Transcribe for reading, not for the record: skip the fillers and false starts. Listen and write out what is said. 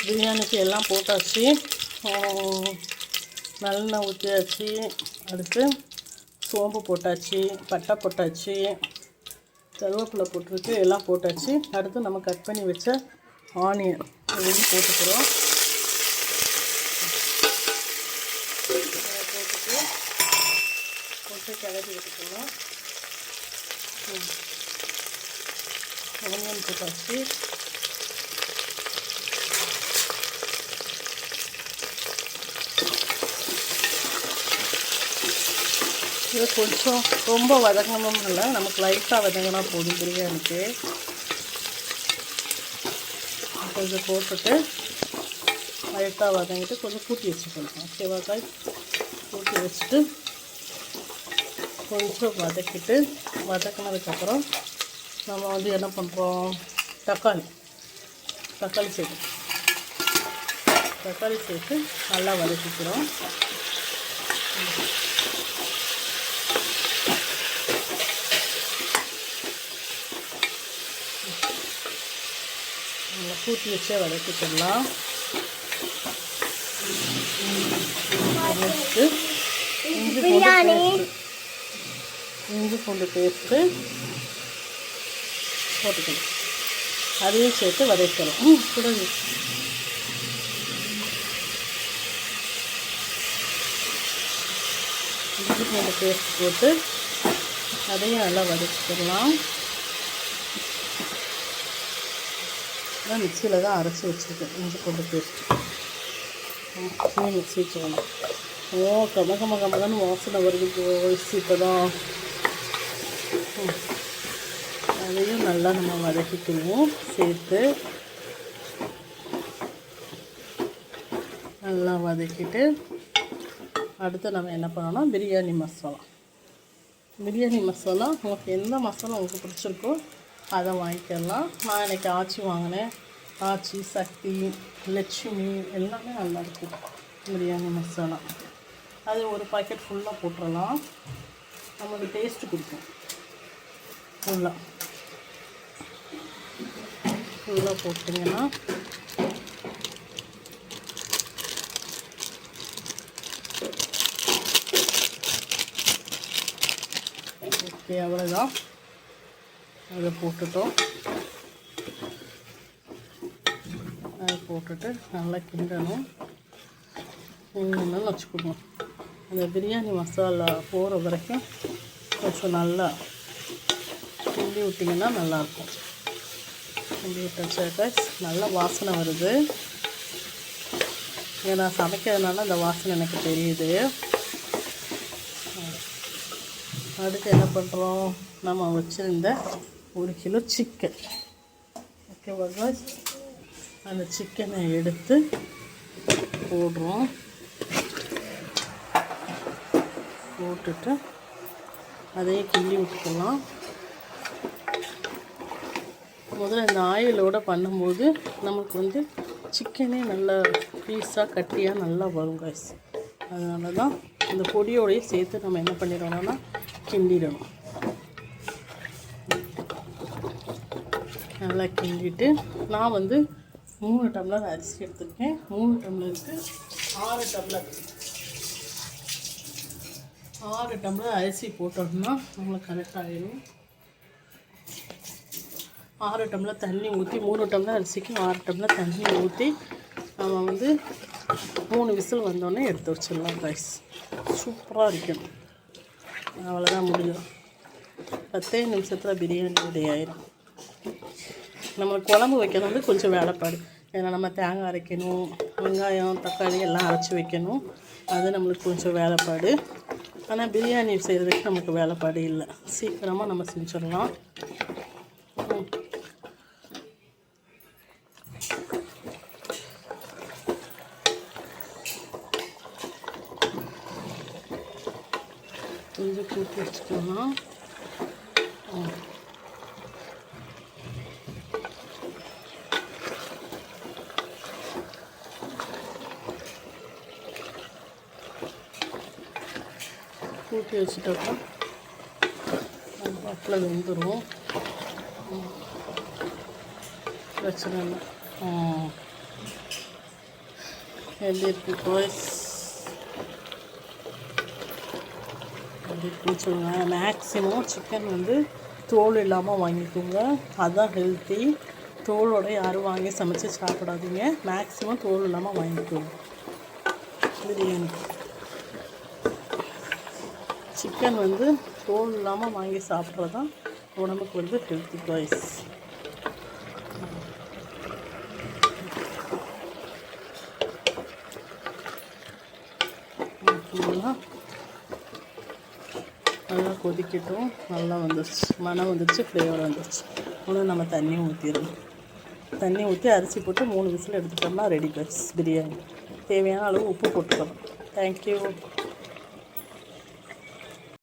பிரியாணிக்கு எல்லாம் போட்டாச்சு. நல்லெண்ணெய் ஊற்றியாச்சு. அடுத்து சோம்பு போட்டாச்சு, பட்டை போட்டாச்சு, கருவேப்பிலை போட்டுருக்கு, எல்லாம் போட்டாச்சு. அடுத்து நம்ம கட் பண்ணி வச்ச ஆனியன் இதையும் போட்டுக்கிறோம். போட்டுட்டு கொஞ்சம் கிளறி விட்டுக்கணும். ஆனியன் போட்டாச்சு. இது கொஞ்சம் ரொம்ப வதங்கணும் இல்லை, நமக்கு லைட்டாக வதங்கினா போதும் பிரியாணிக்கு. கொஞ்சம் போட்டுட்டு லைட்டாக வதங்கிட்டு கொஞ்சம் கூட்டி வச்சுக்கணும். ஓகேவா காய்? கூட்டி வச்சுட்டு கொஞ்சம் வதக்கிட்டு வதக்கினதுக்கப்புறம் நம்ம வந்து என்ன பண்ணுறோம், தக்காளி சேர்த்து நல்லா வதக்கிக்கிறோம். நல்லா கூட்டி வச்சே வதக்கிக்கலாம். இஞ்சி பூண்டு பேஸ்ட்டு போட்டுக்கணும். அதையும் சேர்த்து வதக்கணும். கொடுங்க. இஞ்சி பூண்டு பேஸ்ட் போட்டு அதையும் நல்லா வதக்கிக்கலாம். மிக்சியில் தான் அரைச்சி வச்சுருக்கேன் இஞ்சி பூண்டு பேஸ்ட்டு. மிக்சி வச்சுக்கணும். கமகமகமகன்னு வாசனை வருது வயசு. இப்போ தான் அதையும் நல்லா நம்ம வதக்கிக்குவோம். சேர்த்து நல்லா வதக்கிட்டு அடுத்து நம்ம என்ன பண்ணோம்னா பிரியாணி மசாலா உங்களுக்கு எந்த மசாலா உங்களுக்கு பிடிச்சிருக்கோ அதை வாங்கிக்கலாம். நான் இன்றைக்கி ஆச்சி வாங்கினேன். ஆச்சி, சக்தி, லட்சுமி எல்லாமே நல்லாயிருக்கும் பிரியாணி மசாலா. அது ஒரு பாக்கெட் ஃபுல்லாக போட்டுடலாம். நமக்கு டேஸ்ட்டு கொடுக்கும். ஃபுல்லாக போட்டிங்கன்னா ஓகே, அவ்வளோதான். அதை போட்டுட்டோம். அதை போட்டுட்டு நல்லா கிண்டணும் வச்சுக்கணும். அந்த பிரியாணி மசாலா போகிற வரைக்கும் கொஞ்சம் நல்லா கிண்டி விட்டிங்கன்னா நல்லாயிருக்கும். கிண்டி விட்டாச்சாக்கா நல்லா வாசனை வருது. ஏன்னா சமைக்கிறதுனால அந்த வாசனை எனக்கு தெரியுது. அடுத்து என்ன பண்ணுறோம், நம்ம வச்சுருந்த 1 கிலோ சிக்கன். ஓகேவா? அந்த சிக்கனை எடுத்து போடுறோம். போட்டுட்டு அதையே கிண்டி விட்டுக்கலாம். முதல்ல இந்த ஆயிலோடு பண்ணும்போது நமக்கு வந்து சிக்கனே நல்லா பீஸாக கட்டியாக நல்லா வரும் காய்ஸ். அதனால தான் இந்த பொடியோடையே சேர்த்து நம்ம என்ன பண்ணிடணும்னா கிண்டிடணும். நல்லா கிண்டிட்டு நான் வந்து 3 டம்ளர் அரிசி எடுத்துருக்கேன். 3 டம்ளருக்கு 6 டம்ளர் அரிசி போட்டோம்னா நம்மளுக்கு கரெக்டாக ஆகிடும். 6 டம்ளர் தண்ணி ஊற்றி 3 டம்ளர் அரிசிக்கு 6 டம்ளர் தண்ணி ஊற்றி நம்ம வந்து 3 விசில் வந்தோடனே எடுத்து வச்சிடலாம் ரைஸ். சூப்பராக இருக்கும். அவ்வளோதான், முடிஞ்சிடும். 10 நிமிஷத்தில் பிரியாணி ரெடி ஆயிடும். நம்ம குழம்பு வைக்கிறது வந்து கொஞ்சம் வேலைப்பாடு. ஏன்னா நம்ம தேங்காய் அரைக்கணும், வெங்காயம், தக்காளி எல்லாம் அரைச்சி வைக்கணும். அது நம்மளுக்கு கொஞ்சம் வேலைப்பாடு. ஆனால் பிரியாணி செய்கிறதுக்கு நமக்கு வேலைப்பாடு இல்லை. சீக்கிரமாக நம்ம செஞ்சிடலாம். கொஞ்சம் கூட்டி வச்சுக்கலாம். கூட்டி வச்சுட்டோம்னா பட்டில் வெந்துடும். பிரச்சனை இல்லை. எப்படி இருக்குது பாய்ஸ்? எப்படி இருக்குன்னு சொல்லுங்கள். மேக்ஸிமம் சிக்கன் வந்து தோல் இல்லாமல் வாங்கிக்கோங்க, அதுதான் ஹெல்த்தி. தோலோட யாரும் வாங்கி சமைச்சு சாப்பிடாதீங்க, மேக்ஸிமம் தோல் இல்லாமல் வாங்கிக்கோங்க. பிரியாணி சிக்கன் வந்து தோல் இல்லாமல் வாங்கி சாப்பிட்றது தான் உடம்புக்கு வந்து ஹெல்த்தி பாய்ஸ். நல்லா கொதிக்கட்டும். நல்லா வந்துடுச்சு, மனம் வந்துடுச்சு, ஃப்ளேவர் வந்துடுச்சு. இன்னும் நம்ம தண்ணி ஊற்றிடணும். தண்ணி ஊற்றி அரிசி போட்டு 3 விசில் எடுத்துட்டோம்னா ரெடி பாய்ஸ் பிரியாணி. தேவையான அளவு உப்பு போட்டுக்கணும். தேங்க்யூ.